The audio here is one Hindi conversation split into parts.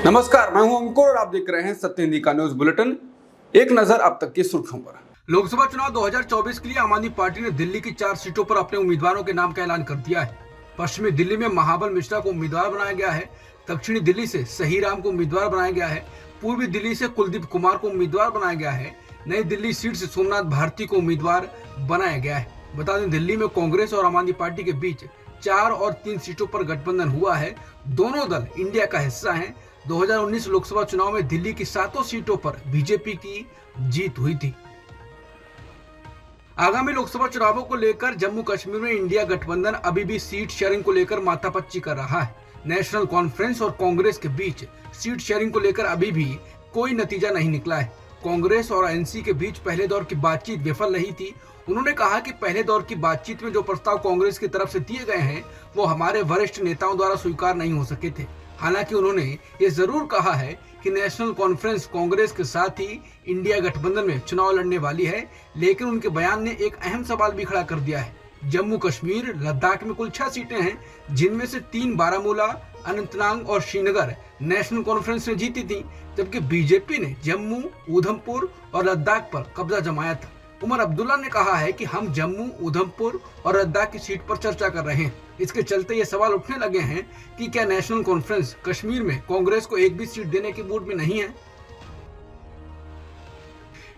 नमस्कार, मैं हूं अंकुर और आप देख रहे हैं सत्य हिंदी का न्यूज बुलेटिन। एक नजर अब तक की सुर्खियों पर। लोकसभा चुनाव 2024 के लिए आम आदमी पार्टी ने दिल्ली की 4 सीटों पर अपने उम्मीदवारों के नाम का ऐलान कर दिया है। पश्चिमी दिल्ली में महाबल मिश्रा को उम्मीदवार बनाया गया है। दक्षिणी दिल्ली से सही राम को उम्मीदवार बनाया गया है। पूर्वी दिल्ली से कुलदीप कुमार को उम्मीदवार बनाया गया है। नई दिल्ली सीट से सोमनाथ भारती को उम्मीदवार बनाया गया है। बता दें, दिल्ली में कांग्रेस और आम आदमी पार्टी के बीच 4 और 3 सीटों पर गठबंधन हुआ है। दोनों दल इंडिया का हिस्सा हैं। 2019 लोकसभा चुनाव में दिल्ली की 7 सीटों पर बीजेपी की जीत हुई थी। आगामी लोकसभा चुनावों को लेकर जम्मू कश्मीर में इंडिया गठबंधन अभी भी सीट शेयरिंग को लेकर माथापच्ची कर रहा है। नेशनल कॉन्फ्रेंस और कांग्रेस के बीच सीट शेयरिंग को लेकर अभी भी कोई नतीजा नहीं निकला है। कांग्रेस और एनसी के बीच पहले दौर की बातचीत विफल रही थी। उन्होंने कहा कि पहले दौर की बातचीत में जो प्रस्ताव कांग्रेस की तरफ से दिए गए हैं वो हमारे वरिष्ठ नेताओं द्वारा स्वीकार नहीं हो सके थे। हालांकि उन्होंने ये जरूर कहा है कि नेशनल कॉन्फ्रेंस कांग्रेस के साथ ही इंडिया गठबंधन में चुनाव लड़ने वाली है, लेकिन उनके बयान ने एक अहम सवाल भी खड़ा कर दिया है। जम्मू कश्मीर लद्दाख में कुल 6 सीटें हैं, जिनमें से 3 बारामूला, अनंतनाग और श्रीनगर नेशनल कॉन्फ्रेंस ने जीती थी, जबकि बीजेपी ने जम्मू, उधमपुर और लद्दाख पर कब्जा जमाया था। उमर अब्दुल्ला ने कहा है कि हम जम्मू, उधमपुर और लद्दाख की सीट पर चर्चा कर रहे हैं। इसके चलते ये सवाल उठने लगे हैं कि क्या नेशनल कॉन्फ्रेंस कश्मीर में कांग्रेस को एक भी सीट देने के मूड में नहीं है।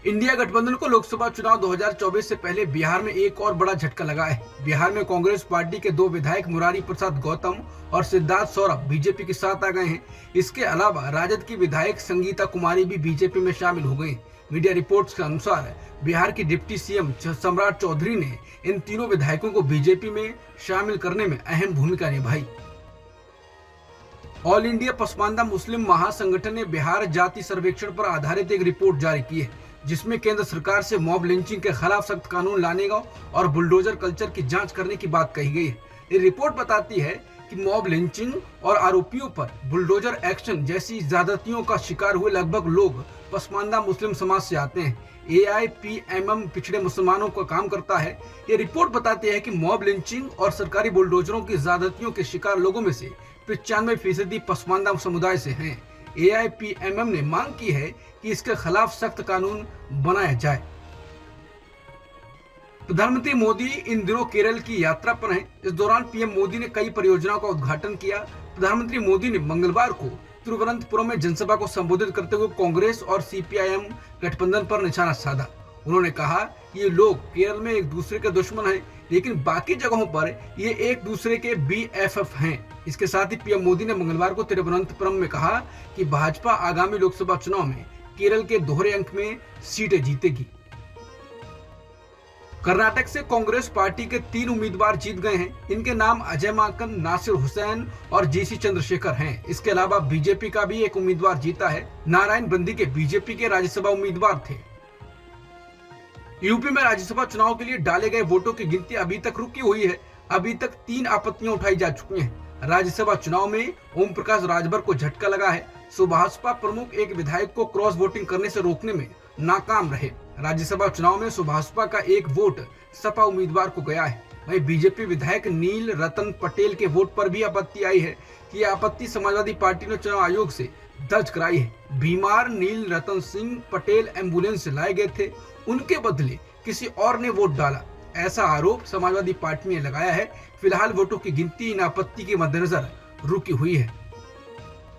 इंडिया गठबंधन को लोकसभा चुनाव 2024 से पहले बिहार में एक और बड़ा झटका लगा है। बिहार में कांग्रेस पार्टी के 2 विधायक मुरारी प्रसाद गौतम और सिद्धार्थ सौरभ बीजेपी के साथ आ गए हैं। इसके अलावा राजद की विधायक संगीता कुमारी भी बीजेपी में शामिल हो गई। मीडिया रिपोर्ट्स के अनुसार बिहार की डिप्टी सीएम सम्राट चौधरी ने इन तीनों विधायकों को बीजेपी में शामिल करने में अहम भूमिका निभाई। ऑल इंडिया पसमानदा मुस्लिम महासंगठन ने बिहार जाति सर्वेक्षण पर आधारित एक रिपोर्ट जारी की है, जिसमें केंद्र सरकार से मॉब लिंचिंग के खिलाफ सख्त कानून लाने का और बुलडोजर कल्चर की जांच करने की बात कही गई है। ये रिपोर्ट बताती है कि मॉब लिंचिंग और आरोपियों पर बुलडोजर एक्शन जैसी ज्यादतियों का शिकार हुए लगभग लोग पसमानदा मुस्लिम समाज से आते हैं। AIPMM पिछड़े मुसलमानों का काम करता है। ये रिपोर्ट बताती है कि मॉब लिंचिंग और सरकारी बुलडोजरों की ज्यादतियों के शिकार लोगों में से 95% पसमानदा समुदाय से हैं। AIPMM ने मांग की है कि इसके खिलाफ सख्त कानून बनाया जाए। प्रधानमंत्री मोदी इन दिनों केरल की यात्रा पर हैं। इस दौरान पीएम मोदी ने कई परियोजनाओं का उद्घाटन किया। प्रधानमंत्री मोदी ने मंगलवार को तिरुवनंतपुरम में जनसभा को संबोधित करते हुए कांग्रेस और CPIM गठबंधन पर निशाना साधा। उन्होंने कहा कि ये लोग केरल में एक दूसरे के दुश्मन हैं, लेकिन बाकी जगहों पर ये एक दूसरे के BFF हैं। इसके साथ ही पीएम मोदी ने मंगलवार को तिरुवनंतपुरम में कहा कि भाजपा आगामी लोकसभा चुनाव में केरल के दोहरे अंक में सीटें जीतेगी। कर्नाटक से कांग्रेस पार्टी के 3 उम्मीदवार जीत गए हैं। इनके नाम अजय माकन, नासिर हुसैन और JC चंद्रशेखर हैं। इसके अलावा बीजेपी का भी एक उम्मीदवार जीता है। नारायण बंदी के बीजेपी के राज्यसभा उम्मीदवार थे। यूपी में राज्यसभा चुनाव के लिए डाले गए वोटों की गिनती अभी तक रुकी हुई है। अभी तक 3 आपत्तियां उठाई जा चुकी हैं। राज्यसभा चुनाव में ओम प्रकाश राजभर को झटका लगा है। सुभाषपा प्रमुख एक विधायक को क्रॉस वोटिंग करने से रोकने में नाकाम रहे। राज्यसभा चुनाव में सुभाषपा का एक वोट सपा उम्मीदवार को गया है। वहीं बीजेपी विधायक नील रतन पटेल के वोट पर भी आपत्ति आई है। कि आपत्ति समाजवादी पार्टी ने चुनाव आयोग से दर्ज कराई है। बीमार नील रतन सिंह पटेल एम्बुलेंस से लाए गए थे, उनके बदले किसी और ने वोट डाला, ऐसा आरोप समाजवादी पार्टी ने लगाया है। फिलहाल वोटों की गिनती इन आपत्ति के मद्देनजर रुकी हुई है।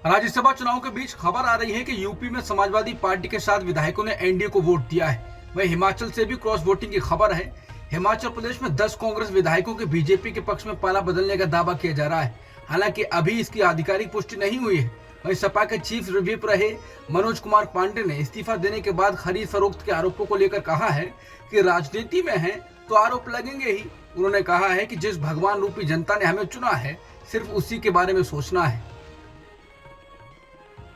राज्यसभा चुनाव के बीच खबर आ रही है कि यूपी में समाजवादी पार्टी के साथ विधायकों ने एनडीए को वोट दिया है। वहीं हिमाचल से भी क्रॉस वोटिंग की खबर है। हिमाचल प्रदेश में 10 कांग्रेस विधायकों के बीजेपी के पक्ष में पाला बदलने का दावा किया जा रहा है। हालांकि अभी इसकी आधिकारिक पुष्टि नहीं हुई है। वहीं सपा के चीफ व्हिप रहे मनोज कुमार पांडे ने इस्तीफा देने के बाद खरीद फरोख्त के आरोपों को लेकर कहा है कि राजनीति में है तो आरोप लगेंगे ही। उन्होंने कहा है कि जिस भगवान रूपी जनता ने हमें चुना है, सिर्फ उसी के बारे में सोचना है।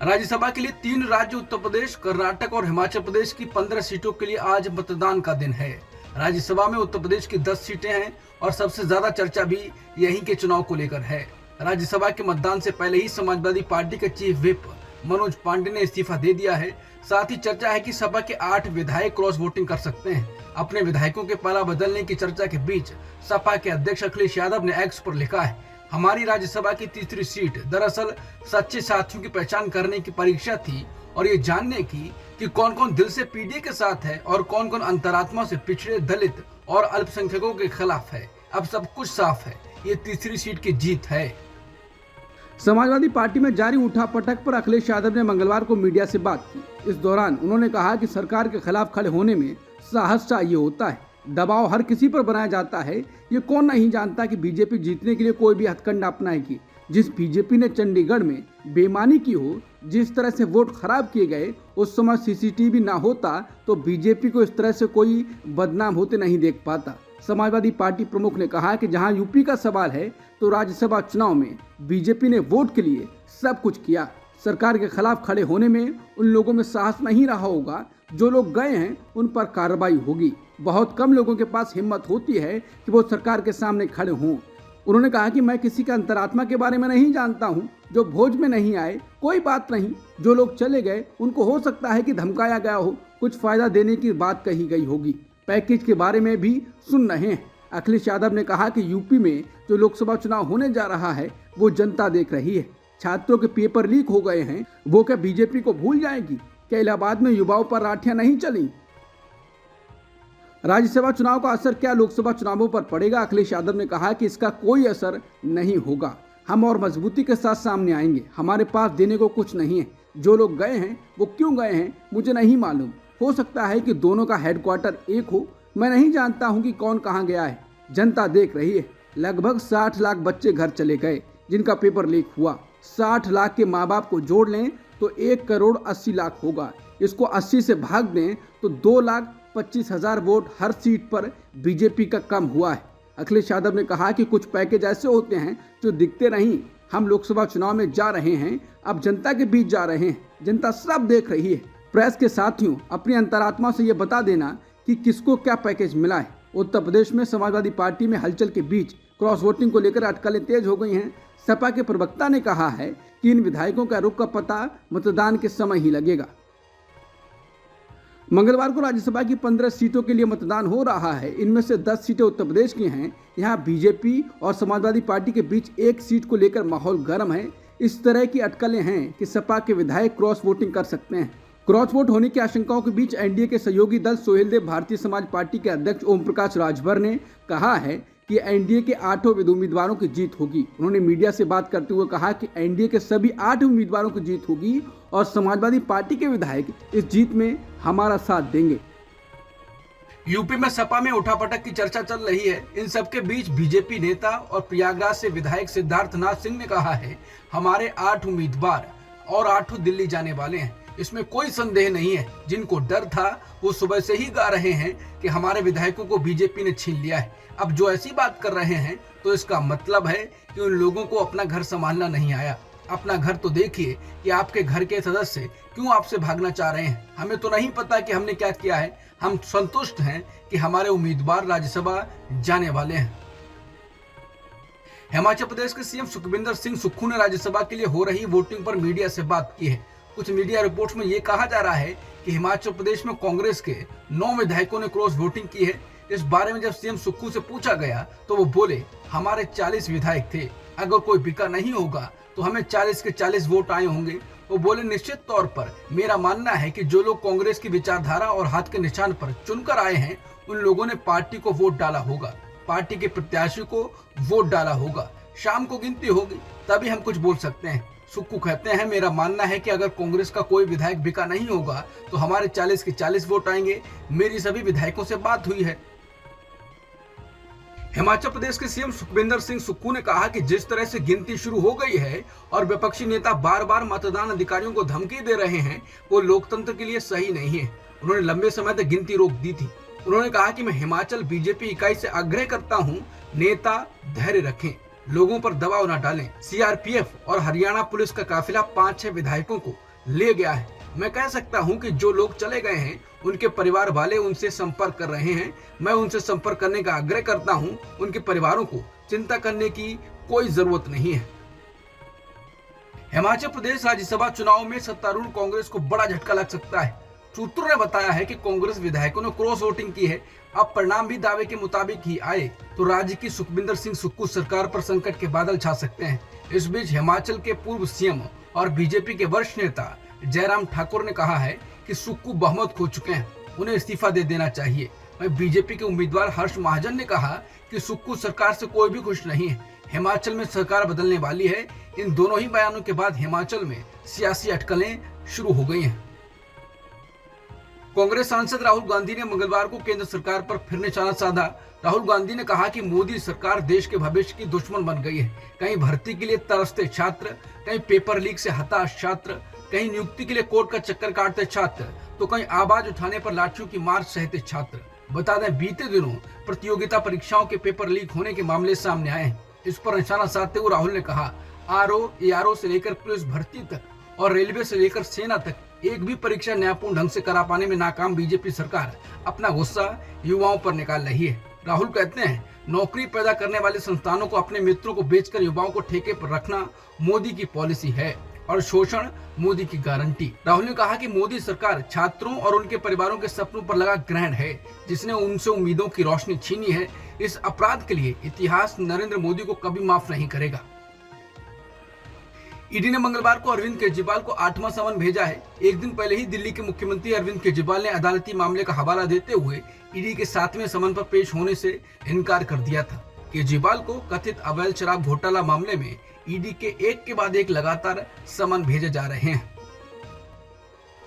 राज्यसभा के लिए 3 राज्य उत्तर प्रदेश, कर्नाटक और हिमाचल प्रदेश की 15 सीटों के लिए आज मतदान का दिन है। राज्यसभा में उत्तर प्रदेश की 10 सीटें हैं और सबसे ज्यादा चर्चा भी यहीं के चुनाव को लेकर है। राज्यसभा के मतदान से पहले ही समाजवादी पार्टी के चीफ व्हिप मनोज पांडे ने इस्तीफा दे दिया है। साथ ही चर्चा है कि सपा के 8 विधायक क्रॉस वोटिंग कर सकते हैं। अपने विधायकों के पाला बदलने की चर्चा के बीच सपा के अध्यक्ष अखिलेश यादव ने एक्स पर लिखा है, हमारी राज्यसभा की तीसरी सीट दरअसल सच्चे साथियों की पहचान करने की परीक्षा थी और ये जानने की कि कौन कौन दिल से पीडीए के साथ है और कौन कौन अंतरात्मा से पिछड़े, दलित और अल्पसंख्यकों के खिलाफ है। अब सब कुछ साफ है, ये तीसरी सीट की जीत है। समाजवादी पार्टी में जारी उठापटक पर अखिलेश यादव ने मंगलवार को मीडिया से बात की। इस दौरान उन्होंने कहा कि सरकार के खिलाफ खड़े होने में साहस चाहिए होता है, दबाव हर किसी पर बनाया जाता है। ये कौन नहीं जानता कि बीजेपी जीतने के लिए कोई भी हथकंडा अपनाएगी। जिस बीजेपी ने चंडीगढ़ में बेईमानी की हो, जिस तरह से वोट खराब किए गए, उस समय सीसीटीवी ना होता तो बीजेपी को इस तरह से कोई बदनाम होते नहीं देख पाता। समाजवादी पार्टी प्रमुख ने कहा कि जहां यूपी का सवाल है तो राज्यसभा चुनाव में बीजेपी ने वोट के लिए सब कुछ किया। सरकार के खिलाफ खड़े होने में उन लोगों में साहस नहीं रहा होगा। जो लोग गए हैं उन पर कार्रवाई होगी। बहुत कम लोगों के पास हिम्मत होती है कि वो सरकार के सामने खड़े हों। उन्होंने कहा कि मैं किसी का अंतरात्मा के बारे में नहीं जानता हूं। जो भोज में नहीं आए कोई बात नहीं, जो लोग चले गए उनको हो सकता है कि धमकाया गया हो, कुछ फायदा देने की बात कही गई होगी। पैकेज के बारे में भी सुन रहे हैं। अखिलेश यादव ने कहा कि यूपी में जो लोकसभा चुनाव होने जा रहा है वो जनता देख रही है। छात्रों के पेपर लीक हो गए हैं, वो क्या बीजेपी को भूल जाएगी? क्या इलाहाबाद में युवाओं पर लाठियां नहीं चली? राज्यसभा चुनाव का असर क्या लोकसभा चुनावों पर पड़ेगा? अखिलेश यादव ने कहा कि इसका कोई असर नहीं होगा। हम और मजबूती के साथ सामने आएंगे। हमारे पास देने को कुछ नहीं है। जो लोग गए हैं वो क्यों गए हैं मुझे नहीं मालूम। हो सकता है कि दोनों का हेडक्वार्टर एक हो। मैं नहीं जानता हूं कि कौन कहां गया है। जनता देख रही है। लगभग 60 लाख बच्चे घर चले गए जिनका पेपर लीक हुआ। 60 लाख के माँ बाप को जोड़ लें तो 1 करोड़ 80 लाख होगा। इसको 80 से भाग दें तो 2,25,000 वोट हर सीट पर बीजेपी का कम हुआ है। अखिलेश यादव ने कहा कि कुछ पैकेज ऐसे होते हैं जो दिखते नहीं। हम लोकसभा चुनाव में जा रहे हैं, अब जनता के बीच जा रहे हैं। जनता सब देख रही है। प्रेस के साथियों, अपनी अंतरात्मा से ये बता देना कि किसको क्या पैकेज मिला है। उत्तर प्रदेश में समाजवादी पार्टी में हलचल के बीच क्रॉस वोटिंग को लेकर अटकलें तेज हो गई हैं। सपा के प्रवक्ता ने कहा है कि इन विधायकों का रुख का पता मतदान के समय ही लगेगा। मंगलवार को राज्यसभा की 15 सीटों के लिए मतदान हो रहा है। इनमें से 10 सीटें उत्तर प्रदेश की हैं। यहां बीजेपी और समाजवादी पार्टी के बीच एक सीट को लेकर माहौल गर्म है। इस तरह की अटकलें हैं कि सपा के विधायक क्रॉस वोटिंग कर सकते हैं। क्रॉस वोट होने की आशंकाओं के बीच एनडीए के सहयोगी दल सोहेलदेव भारतीय समाज पार्टी के अध्यक्ष ओम प्रकाश राजभर ने कहा है कि एनडीए के 8 उम्मीदवारों की जीत होगी। उन्होंने मीडिया से बात करते हुए कहा कि एनडीए के सभी 8 उम्मीदवारों की जीत होगी और समाजवादी पार्टी के विधायक इस जीत में हमारा साथ देंगे। यूपी में सपा में उठापटक की चर्चा चल रही है। इन सबके बीच बीजेपी नेता और प्रयागराज से विधायक सिद्धार्थनाथ सिंह ने कहा है, हमारे 8 उम्मीदवार और 8 दिल्ली जाने वाले हैं। इसमें कोई संदेह नहीं है। जिनको डर था वो सुबह से ही गा रहे हैं कि हमारे विधायकों को बीजेपी ने छीन लिया है। अब जो ऐसी बात कर रहे हैं तो इसका मतलब है कि उन लोगों को अपना घर संभालना नहीं आया। अपना घर तो देखिए कि आपके घर के सदस्य क्यों आपसे भागना चाह रहे हैं। हमें तो नहीं पता कि हमने क्या किया है। हम संतुष्ट हैं कि हमारे उम्मीदवार राज्यसभा जाने वाले हैं। हिमाचल प्रदेश के सीएम सुखविंदर सिंह सुक्खू ने राज्यसभा के लिए हो रही वोटिंग पर मीडिया से बात की है। कुछ मीडिया रिपोर्ट्स में ये कहा जा रहा है कि हिमाचल प्रदेश में कांग्रेस के 9 विधायकों ने क्रॉस वोटिंग की है। इस बारे में जब सीएम सुक्खू से पूछा गया तो वो बोले, हमारे 40 विधायक थे। अगर कोई बिका नहीं होगा तो हमें 40 के 40 वोट आए होंगे। वो बोले, निश्चित तौर पर मेरा मानना है कि जो लोग कांग्रेस की विचारधारा और हाथ के निशान पर चुनकर आए हैं उन लोगों ने पार्टी को वोट डाला होगा, पार्टी के प्रत्याशी को वोट डाला होगा। शाम को गिनती होगी तभी हम कुछ बोल सकते हैं। सुक्खू कहते हैं, मेरा मानना है कि अगर कांग्रेस का कोई विधायक बिका नहीं होगा तो हमारे 40 के 40 वोट आएंगे। मेरी सभी विधायकों से बात हुई है। हिमाचल प्रदेश के सीएम सुखविंदर सिंह सुक्खू ने कहा कि जिस तरह से गिनती शुरू हो गई है और विपक्षी नेता बार बार मतदान अधिकारियों को धमकी दे रहे हैं वो लोकतंत्र के लिए सही नहीं है। उन्होंने लंबे समय तक गिनती रोक दी थी। उन्होंने कहा कि मैं हिमाचल बीजेपी इकाई से आग्रह करता हूं, नेता धैर्य रखें, लोगों पर दबाव न डालें। सीआरपीएफ और हरियाणा पुलिस का काफिला 5-6 विधायकों को ले गया है। मैं कह सकता हूं कि जो लोग चले गए हैं उनके परिवार वाले उनसे संपर्क कर रहे हैं। मैं उनसे संपर्क करने का आग्रह करता हूं। उनके परिवारों को चिंता करने की कोई जरूरत नहीं है। हिमाचल प्रदेश राज्यसभा चुनाव में सत्तारूढ़ कांग्रेस को बड़ा झटका लग सकता है। सूत्रों ने बताया है कि कांग्रेस विधायकों ने क्रॉस वोटिंग की है। अब परिणाम भी दावे के मुताबिक ही आए तो राज्य की सुखविंदर सिंह सुक्खू सरकार पर संकट के बादल छा सकते हैं। इस बीच हिमाचल के पूर्व सीएम और बीजेपी के वरिष्ठ नेता जयराम ठाकुर ने कहा है कि सुक्खू बहुमत खो चुके हैं, उन्हें इस्तीफा दे देना चाहिए। वहीं बीजेपी के उम्मीदवार हर्ष महाजन ने कहा कि सुक्खू सरकार से कोई भी खुश नहीं है, हिमाचल में सरकार बदलने वाली है। इन दोनों ही बयानों के बाद हिमाचल में सियासी अटकलें शुरू हो गई हैं। कांग्रेस सांसद राहुल गांधी ने मंगलवार को केंद्र सरकार पर फिर निशाना साधा। राहुल गांधी ने कहा कि मोदी सरकार देश के भविष्य की दुश्मन बन गई है। कहीं भर्ती के लिए तरसते छात्र, कहीं पेपर लीक से हताश छात्र, कहीं नियुक्ति के लिए कोर्ट का चक्कर काटते छात्र, तो कहीं आवाज उठाने पर लाठियों की मार सहते छात्र। बता दें, बीते दिनों प्रतियोगिता परीक्षाओं के पेपर लीक होने के मामले सामने आए हैं। इस पर निशाना साधते हुए राहुल ने कहा, ARO से लेकर पुलिस भर्ती तक और रेलवे से लेकर सेना तक एक भी परीक्षा न्यायपूर्ण ढंग से करा पाने में नाकाम बीजेपी सरकार अपना गुस्सा युवाओं पर निकाल रही है। राहुल कहते हैं, नौकरी पैदा करने वाले संस्थानों को अपने मित्रों को बेचकर युवाओं को ठेके पर रखना मोदी की पॉलिसी है और शोषण मोदी की गारंटी। राहुल ने कहा कि मोदी सरकार छात्रों और उनके परिवारों के सपनों पर लगा ग्रहण है, जिसने उनसे उम्मीदों की रोशनी छीनी है। इस अपराध के लिए इतिहास नरेंद्र मोदी को कभी माफ नहीं करेगा। ईडी ने मंगलवार को अरविंद केजरीवाल को 8वां समन भेजा है। एक दिन पहले ही दिल्ली के मुख्यमंत्री अरविंद केजरीवाल ने अदालती मामले का हवाला देते हुए ईडी के 7वें समन पर पेश होने से इनकार कर दिया था। केजरीवाल को कथित अवैध शराब घोटाला मामले में ईडी के एक के बाद एक लगातार समन भेजे जा रहे हैं।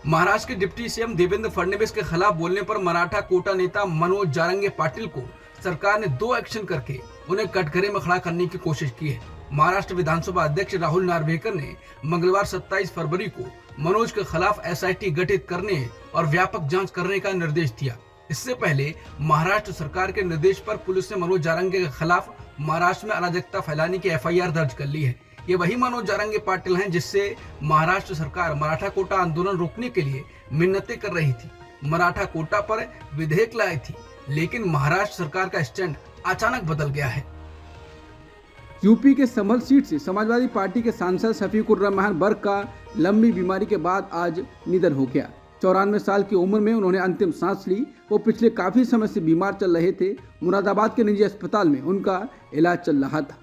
महाराष्ट्र के डिप्टी सीएम देवेंद्र फडणवीस के खिलाफ बोलने पर मराठा कोटा नेता मनोज जारंगे पाटिल को सरकार ने 2 एक्शन करके उन्हें कटघरे में खड़ा करने की कोशिश की है। महाराष्ट्र विधानसभा अध्यक्ष राहुल नार्वेकर ने मंगलवार 27 फरवरी को मनोज के खिलाफ एसआईटी गठित करने और व्यापक जांच करने का निर्देश दिया। इससे पहले महाराष्ट्र सरकार के निर्देश पर पुलिस ने मनोज जारंगे के खिलाफ महाराष्ट्र में अराजकता फैलाने की एफआईआर दर्ज कर ली है। ये वही मनोज जारंगे पाटिल हैं जिससे महाराष्ट्र सरकार मराठा कोटा आंदोलन रोकने के लिए मिन्नतें कर रही थी। मराठा कोटा पर विधेयक लाई थी, लेकिन महाराष्ट्र सरकार का स्टैंड अचानक बदल गया है। यूपी के संभल सीट से समाजवादी पार्टी के सांसद शफीकुर रहमान बर्क का लंबी बीमारी के बाद आज निधन हो गया। 94 साल की उम्र में उन्होंने अंतिम सांस ली। वो पिछले काफी समय से बीमार चल रहे थे। मुरादाबाद के निजी अस्पताल में उनका इलाज चल रहा था।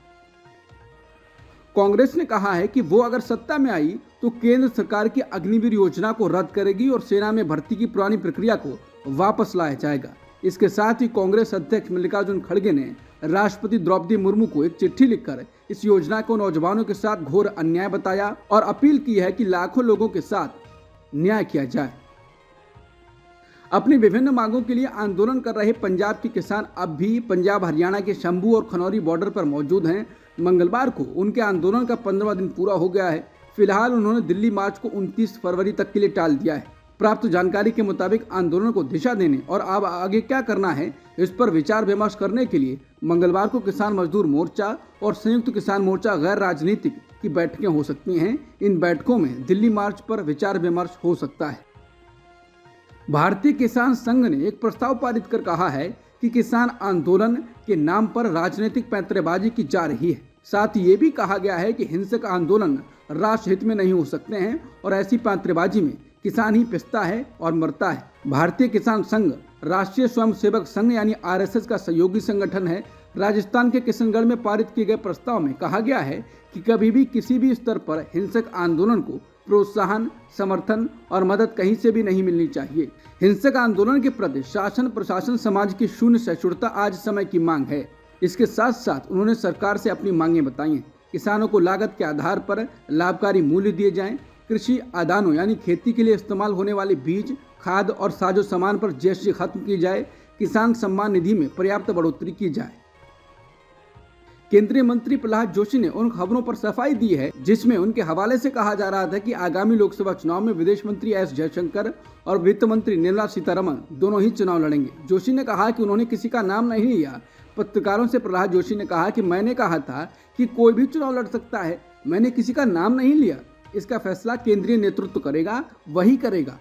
कांग्रेस ने कहा है कि वो अगर सत्ता में आई तो केंद्र सरकार की अग्निवीर योजना को रद्द करेगी और सेना में भर्ती की पुरानी प्रक्रिया को वापस लाया जाएगा। इसके साथ ही कांग्रेस अध्यक्ष मल्लिकार्जुन खड़गे ने राष्ट्रपति द्रौपदी मुर्मू को एक चिट्ठी लिखकर इस योजना को नौजवानों के साथ घोर अन्याय बताया और अपील की है कि लाखों लोगों के साथ न्याय किया जाए। अपनी विभिन्न मांगों के लिए आंदोलन कर रहे पंजाब के किसान अब भी पंजाब हरियाणा के शंभू और खनौरी बॉर्डर पर मौजूद हैं। मंगलवार को उनके आंदोलन का 15वां दिन पूरा हो गया है। फिलहाल उन्होंने दिल्ली मार्च को 29 फरवरी तक के लिए टाल दिया है। प्राप्त जानकारी के मुताबिक आंदोलन को दिशा देने और अब आगे क्या करना है इस पर विचार विमर्श करने के लिए मंगलवार को किसान मजदूर मोर्चा और संयुक्त किसान मोर्चा गैर राजनीतिक की बैठकें हो सकती हैं। इन बैठकों में दिल्ली मार्च पर विचार विमर्श हो सकता है। भारतीय किसान संघ ने एक प्रस्ताव पारित कर कहा है कि किसान आंदोलन के नाम पर राजनीतिक पैंतरेबाजी की जा रही है। साथ ही ये भी कहा गया है कि हिंसक आंदोलन राष्ट्र हित में नहीं हो सकते हैं और ऐसी पैंतरेबाजी में किसान ही पिसता है और मरता है। भारतीय किसान संघ राष्ट्रीय स्वयंसेवक संघ यानी आरएसएस का सहयोगी संगठन है। राजस्थान के किशनगढ़ में पारित किए गए प्रस्ताव में कहा गया है कि कभी भी किसी भी स्तर पर हिंसक आंदोलन को प्रोत्साहन, समर्थन और मदद कहीं से भी नहीं मिलनी चाहिए। हिंसक आंदोलन के प्रति शासन प्रशासन समाज की शून्य सहिष्णुता आज समय की मांग है। इसके साथ साथ उन्होंने सरकार से अपनी मांगें बताई हैं। किसानों को लागत के आधार पर लाभकारी मूल्य दिए जाएं, कृषि आदानों यानी खेती के लिए इस्तेमाल होने वाले बीज, खाद और साजो सामान पर जीएसटी खत्म की जाए, किसान सम्मान निधि में पर्याप्त बढ़ोतरी की जाए। केंद्रीय मंत्री प्रहलाद जोशी ने उन खबरों पर सफाई दी है जिसमें उनके हवाले से कहा जा रहा था कि आगामी लोकसभा चुनाव में विदेश मंत्री एस जयशंकर और वित्त मंत्री निर्मला सीतारमण दोनों ही चुनाव लड़ेंगे। जोशी ने कहा कि उन्होंने किसी का नाम नहीं लिया। पत्रकारों से प्रहलाद जोशी ने कहा कि मैंने कहा था कि कोई भी चुनाव लड़ सकता है, मैंने किसी का नाम नहीं लिया। इसका फैसला केंद्रीय नेतृत्व करेगा, वही करेगा।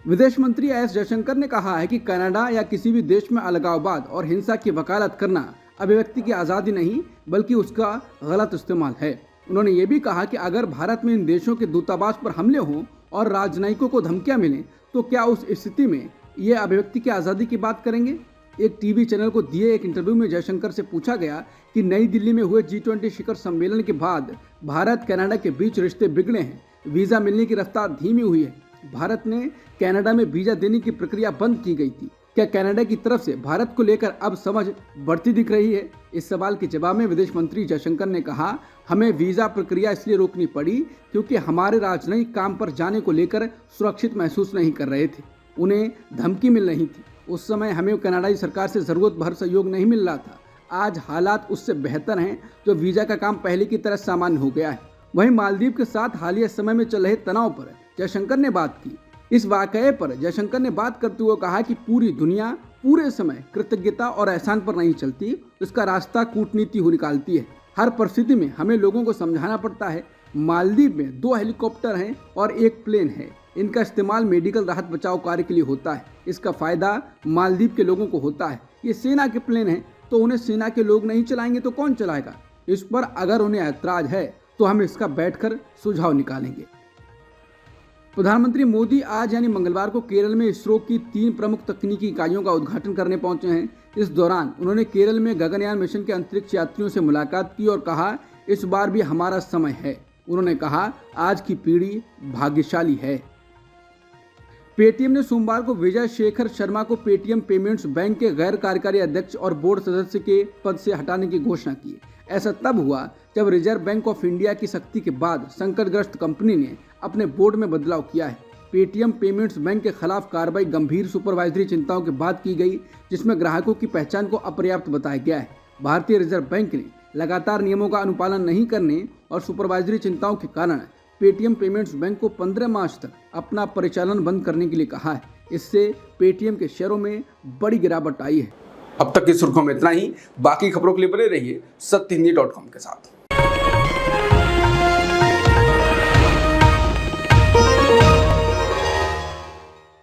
विदेश मंत्री एस जयशंकर ने कहा है कि कनाडा या किसी भी देश में अलगाववाद और हिंसा की वकालत करना अभिव्यक्ति की आज़ादी नहीं बल्कि उसका गलत इस्तेमाल है। उन्होंने ये भी कहा कि अगर भारत में इन देशों के दूतावास पर हमले हों और राजनयिकों को धमकियां मिलें तो क्या उस स्थिति में ये अभिव्यक्ति की आज़ादी की बात करेंगे? एक टीवी चैनल को दिए एक इंटरव्यू में जयशंकर से पूछा गया कि नई दिल्ली में हुए G20 शिखर सम्मेलन के बाद भारत कनाडा के बीच रिश्ते बिगड़े हैं, वीज़ा मिलने की रफ्तार धीमी हुई है, भारत ने कनाडा में वीज़ा देने की प्रक्रिया बंद की गई थी, क्या कनाडा की तरफ से भारत को लेकर अब समझ बढ़ती दिख रही है? इस सवाल के जवाब में विदेश मंत्री जयशंकर ने कहा, हमें वीज़ा प्रक्रिया इसलिए रोकनी पड़ी क्योंकि हमारे राजनयिक काम पर जाने को लेकर सुरक्षित महसूस नहीं कर रहे थे, उन्हें धमकी मिल रही थी। उस समय हमें कनाडाई सरकार से ज़रूरत भर सहयोग नहीं मिल रहा था। आज हालात उससे बेहतर हैं, तो वीज़ा का काम पहले की तरह सामान्य हो गया है। वहीं मालदीव के साथ हालिया समय में चल रहे तनाव पर जयशंकर ने बात की। इस वाकये पर जयशंकर ने बात करते हुए कहा कि पूरी दुनिया पूरे समय कृतज्ञता और एहसान पर नहीं चलती, इसका रास्ता कूटनीति हो निकालती है। हर परिस्थिति में हमें लोगों को समझाना पड़ता है। मालदीव में 2 हेलीकॉप्टर हैं और 1 प्लेन है, इनका इस्तेमाल मेडिकल राहत बचाव कार्य के लिए होता है, इसका फायदा मालदीव के लोगों को होता है। ये सेना के प्लेन हैं, तो उन्हें सेना के लोग नहीं चलाएंगे तो कौन चलाएगा? इस पर अगर उन्हें ऐतराज है तो हम इसका बैठकर सुझाव निकालेंगे। प्रधानमंत्री मोदी आज यानी मंगलवार को केरल में इसरो की 3 प्रमुख तकनीकी इकाइयों का उद्घाटन करने पहुंचे हैं। इस दौरान उन्होंने केरल में गगनयान मिशन के अंतरिक्ष यात्रियों से मुलाकात की और कहा, इस बार भी हमारा समय है। उन्होंने कहा, आज की पीढ़ी भाग्यशाली है। पेटीएम ने सोमवार को विजय शेखर शर्मा को पेटीएम पेमेंट्स बैंक के गैर कार्यकारी अध्यक्ष और बोर्ड सदस्य के पद से हटाने की घोषणा की। ऐसा तब हुआ जब रिजर्व बैंक ऑफ इंडिया की सख्ती के बाद संकटग्रस्त कंपनी ने अपने बोर्ड में बदलाव किया है। पेटीएम पेमेंट्स बैंक के खिलाफ कार्रवाई गंभीर सुपरवाइजरी चिंताओं के बाद की गई, जिसमें ग्राहकों की पहचान को अपर्याप्त बताया गया है। भारतीय रिजर्व बैंक ने लगातार नियमों का अनुपालन नहीं करने और सुपरवाइजरी चिंताओं के कारण पेटीएम पेमेंट्स बैंक को 15 मार्च तक अपना परिचालन बंद करने के लिए कहा है। इससे पेटीएम के शेयरों में बड़ी गिरावट आई है। अब तक की सुर्खियों में इतना ही। बाकी खबरों के लिए बने रहिए सत्यहिंदी.com के साथ।